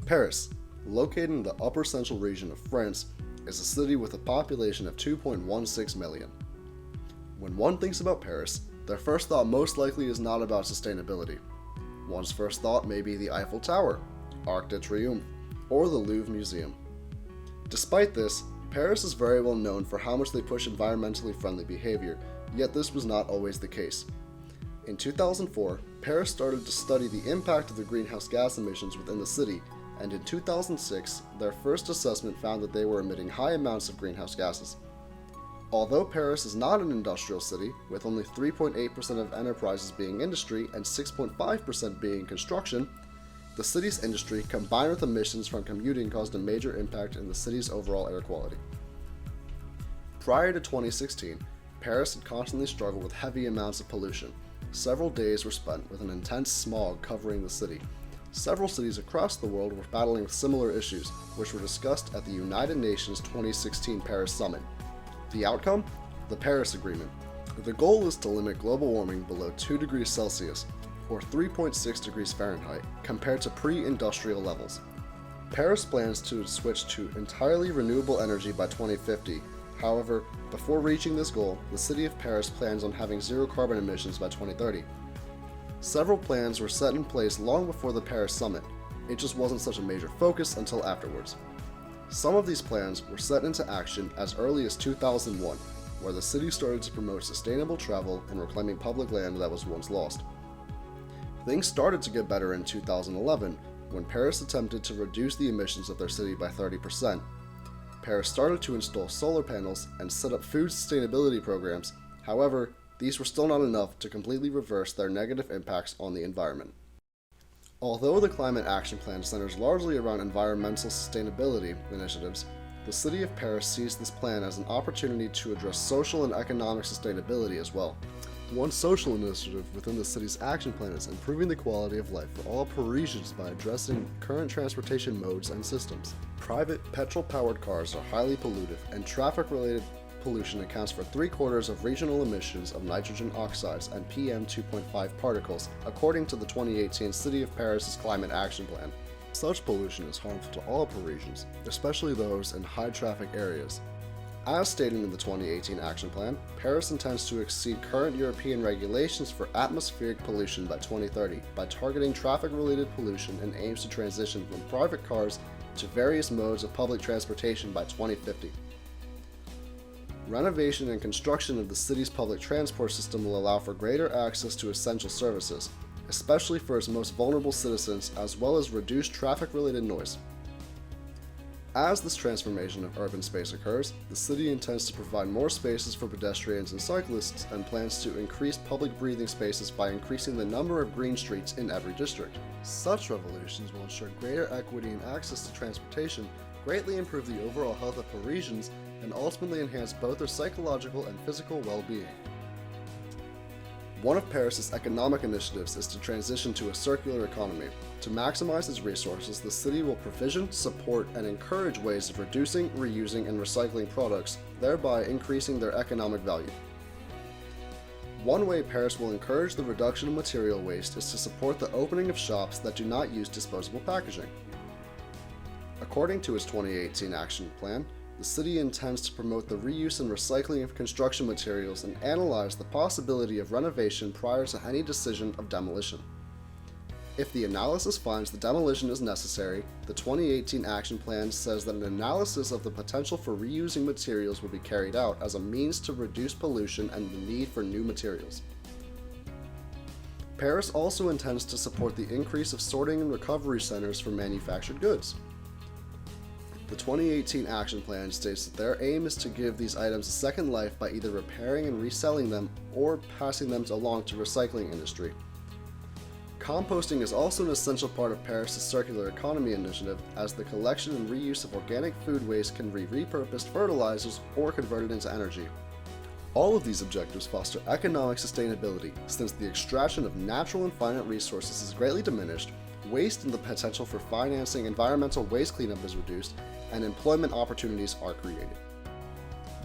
Paris, located in the upper central region of France, is a city with a population of 2.16 million. When one thinks about Paris, their first thought most likely is not about sustainability. One's first thought may be the Eiffel Tower, Arc de Triomphe, or the Louvre Museum. Despite this, Paris is very well known for how much they push environmentally friendly behavior, yet this was not always the case. In 2004, Paris started to study the impact of the greenhouse gas emissions within the city, and in 2006, their first assessment found that they were emitting high amounts of greenhouse gases. Although Paris is not an industrial city, with only 3.8% of enterprises being industry and 6.5% being construction, the city's industry, combined with emissions from commuting, caused a major impact in the city's overall air quality. Prior to 2016, Paris had constantly struggled with heavy amounts of pollution. Several days were spent with an intense smog covering the city. Several cities across the world were battling with similar issues, which were discussed at the United Nations 2016 Paris Summit. The outcome? The Paris Agreement. The goal is to limit global warming below 2 degrees Celsius, or 3.6 degrees Fahrenheit, compared to pre-industrial levels. Paris plans to switch to entirely renewable energy by 2050. However, before reaching this goal, the city of Paris plans on having zero carbon emissions by 2030. Several plans were set in place long before the Paris Summit. It just wasn't such a major focus until afterwards. Some of these plans were set into action as early as 2001, where the city started to promote sustainable travel and reclaiming public land that was once lost. Things started to get better in 2011, when Paris attempted to reduce the emissions of their city by 30%. Paris started to install solar panels and set up food sustainability programs. However, these were still not enough to completely reverse their negative impacts on the environment. Although the Climate Action Plan centers largely around environmental sustainability initiatives, the city of Paris sees this plan as an opportunity to address social and economic sustainability as well. One social initiative within the city's action plan is improving the quality of life for all Parisians by addressing current transportation modes and systems. Private, petrol-powered cars are highly pollutive, and traffic-related pollution accounts for 3/4 of regional emissions of nitrogen oxides and PM 2.5 particles, according to the 2018 City of Paris' Climate Action Plan. Such pollution is harmful to all Parisians, especially those in high-traffic areas. As stated in the 2018 Action Plan, Paris intends to exceed current European regulations for atmospheric pollution by 2030 by targeting traffic-related pollution and aims to transition from private cars to various modes of public transportation by 2050. Renovation and construction of the city's public transport system will allow for greater access to essential services, especially for its most vulnerable citizens, as well as reduce traffic-related noise. As this transformation of urban space occurs, the city intends to provide more spaces for pedestrians and cyclists and plans to increase public breathing spaces by increasing the number of green streets in every district. Such revolutions will ensure greater equity and access to transportation, greatly improve the overall health of Parisians, and ultimately enhance both their psychological and physical well-being. One of Paris's economic initiatives is to transition to a circular economy. To maximize its resources, the city will provision, support, and encourage ways of reducing, reusing, and recycling products, thereby increasing their economic value. One way Paris will encourage the reduction of material waste is to support the opening of shops that do not use disposable packaging. According to its 2018 action plan, the city intends to promote the reuse and recycling of construction materials and analyze the possibility of renovation prior to any decision of demolition. If the analysis finds the demolition is necessary, the 2018 action plan says that an analysis of the potential for reusing materials will be carried out as a means to reduce pollution and the need for new materials. Paris also intends to support the increase of sorting and recovery centers for manufactured goods. The 2018 action plan states that their aim is to give these items a second life by either repairing and reselling them or passing them along to recycling industry. Composting is also an essential part of Paris' circular economy initiative, as the collection and reuse of organic food waste can be repurposed fertilizers or converted into energy. All of these objectives foster economic sustainability, since the extraction of natural and finite resources is greatly diminished, waste and the potential for financing environmental waste cleanup is reduced, and employment opportunities are created.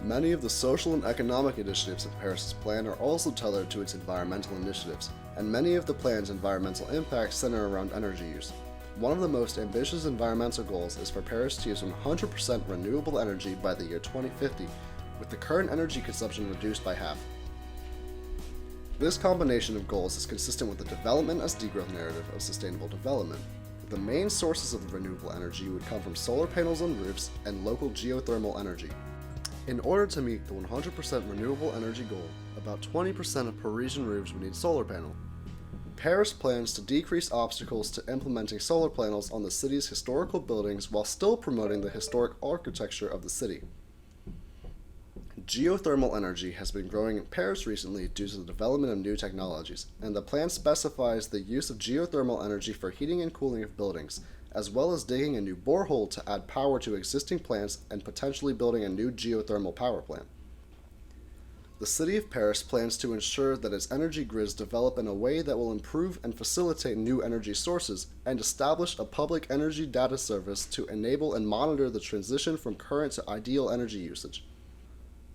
Many of the social and economic initiatives of Paris' plan are also tethered to its environmental initiatives, and many of the plan's environmental impacts center around energy use. one of the most ambitious environmental goals is for Paris to use 100% renewable energy by the year 2050, with the current energy consumption reduced by half. This combination of goals is consistent with the development as degrowth narrative of sustainable development. The main sources of the renewable energy would come from solar panels on roofs and local geothermal energy. In order to meet the 100% renewable energy goal, about 20% of Parisian roofs would need solar panel. Paris plans to decrease obstacles to implementing solar panels on the city's historical buildings while still promoting the historic architecture of the city. Geothermal energy has been growing in Paris recently due to the development of new technologies, and the plan specifies the use of geothermal energy for heating and cooling of buildings, as well as digging a new borehole to add power to existing plants and potentially building a new geothermal power plant. The City of Paris plans to ensure that its energy grids develop in a way that will improve and facilitate new energy sources, and establish a public energy data service to enable and monitor the transition from current to ideal energy usage.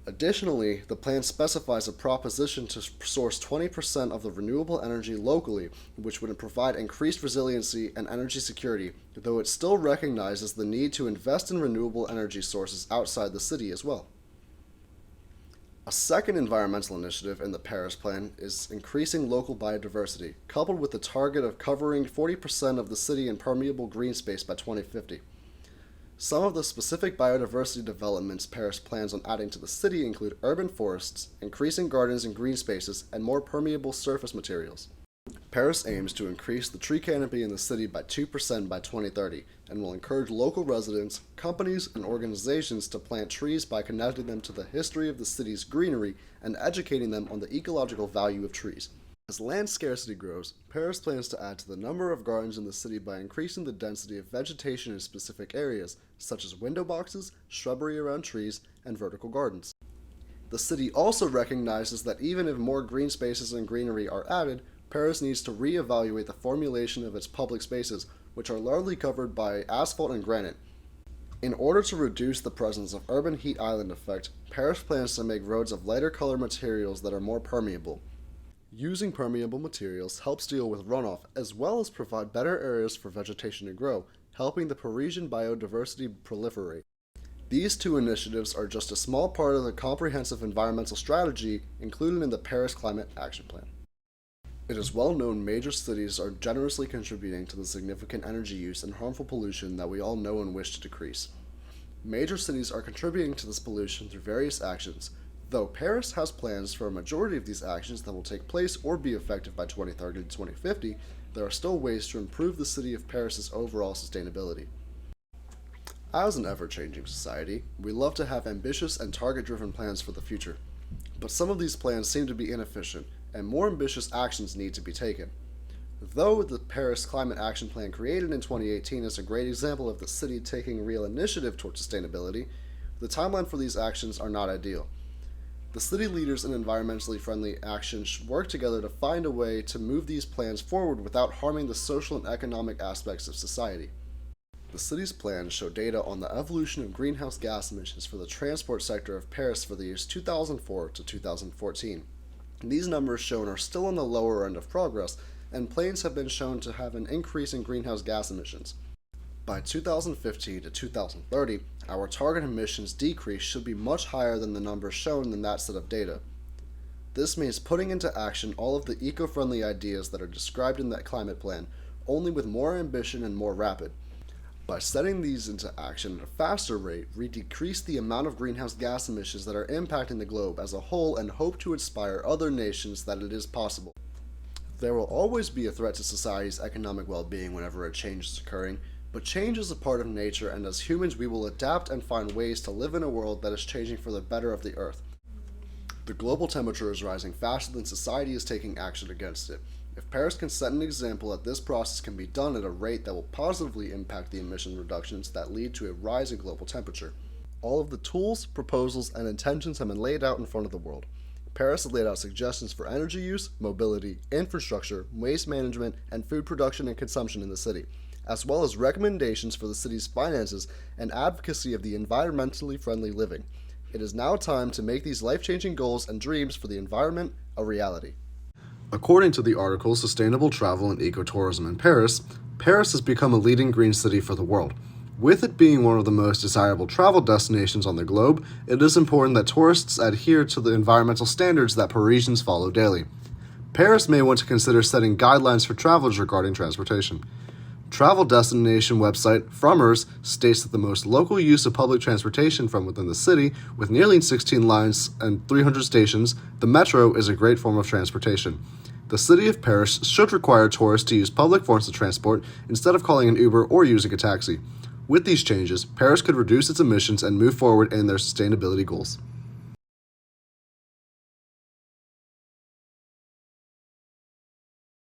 Additionally, the plan specifies a proposition to source 20% of the renewable energy locally, which would provide increased resiliency and energy security, though it still recognizes the need to invest in renewable energy sources outside the city as well. A second environmental initiative in the Paris Plan is increasing local biodiversity, coupled with the target of covering 40% of the city in permeable green space by 2050. Some of the specific biodiversity developments Paris plans on adding to the city include urban forests, increasing gardens and green spaces, and more permeable surface materials. Paris aims to increase the tree canopy in the city by 2% by 2030, and will encourage local residents, companies, and organizations to plant trees by connecting them to the history of the city's greenery and educating them on the ecological value of trees. As land scarcity grows, Paris plans to add to the number of gardens in the city by increasing the density of vegetation in specific areas, such as window boxes, shrubbery around trees, and vertical gardens. The city also recognizes that even if more green spaces and greenery are added, Paris needs to re-evaluate the formulation of its public spaces, which are largely covered by asphalt and granite. In order to reduce the presence of urban heat island effect, Paris plans to make roads of lighter color materials that are more permeable. Using permeable materials helps deal with runoff, as well as provide better areas for vegetation to grow, helping the Parisian biodiversity proliferate. These two initiatives are just a small part of the comprehensive environmental strategy included in the Paris Climate Action Plan. It is well known major cities are generously contributing to the significant energy use and harmful pollution that we all know and wish to decrease. Major cities are contributing to this pollution through various actions, though Paris has plans for a majority of these actions that will take place or be effective by 2030 to 2050, there are still ways to improve the city of Paris's overall sustainability. As an ever-changing society, we love to have ambitious and target-driven plans for the future, but some of these plans seem to be inefficient, and more ambitious actions need to be taken. Though the Paris Climate Action Plan created in 2018 is a great example of the city taking real initiative toward sustainability, the timeline for these actions are not ideal. The city leaders in environmentally friendly action should work together to find a way to move these plans forward without harming the social and economic aspects of society. The city's plans show data on the evolution of greenhouse gas emissions for the transport sector of Paris for the years 2004 to 2014. These numbers shown are still on the lower end of progress, and planes have been shown to have an increase in greenhouse gas emissions. By 2015 to 2030, our target emissions decrease should be much higher than the numbers shown in that set of data. This means putting into action all of the eco-friendly ideas that are described in that climate plan, only with more ambition and more rapid. By setting these into action at a faster rate, we decrease the amount of greenhouse gas emissions that are impacting the globe as a whole and hope to inspire other nations that it is possible. There will always be a threat to society's economic well-being whenever a change is occurring, but change is a part of nature, and as humans we will adapt and find ways to live in a world that is changing for the better of the Earth. The global temperature is rising faster than society is taking action against it. If Paris can set an example that this process can be done at a rate that will positively impact the emission reductions that lead to a rise in global temperature. All of the tools, proposals, and intentions have been laid out in front of the world. Paris has laid out suggestions for energy use, mobility, infrastructure, waste management, and food production and consumption in the city, as well as recommendations for the city's finances and advocacy of the environmentally friendly living. It is now time to make these life-changing goals and dreams for the environment a reality. According to the article Sustainable Travel and Ecotourism in Paris, Paris has become a leading green city for the world. With it being one of the most desirable travel destinations on the globe, it is important that tourists adhere to the environmental standards that Parisians follow daily. Paris may want to consider setting guidelines for travelers regarding transportation. Travel destination website Frommer's states that the most local use of public transportation from within the city, with nearly 16 lines and 300 stations, the metro is a great form of transportation. The city of Paris should require tourists to use public forms of transport instead of calling an Uber or using a taxi. With these changes, Paris could reduce its emissions and move forward in their sustainability goals.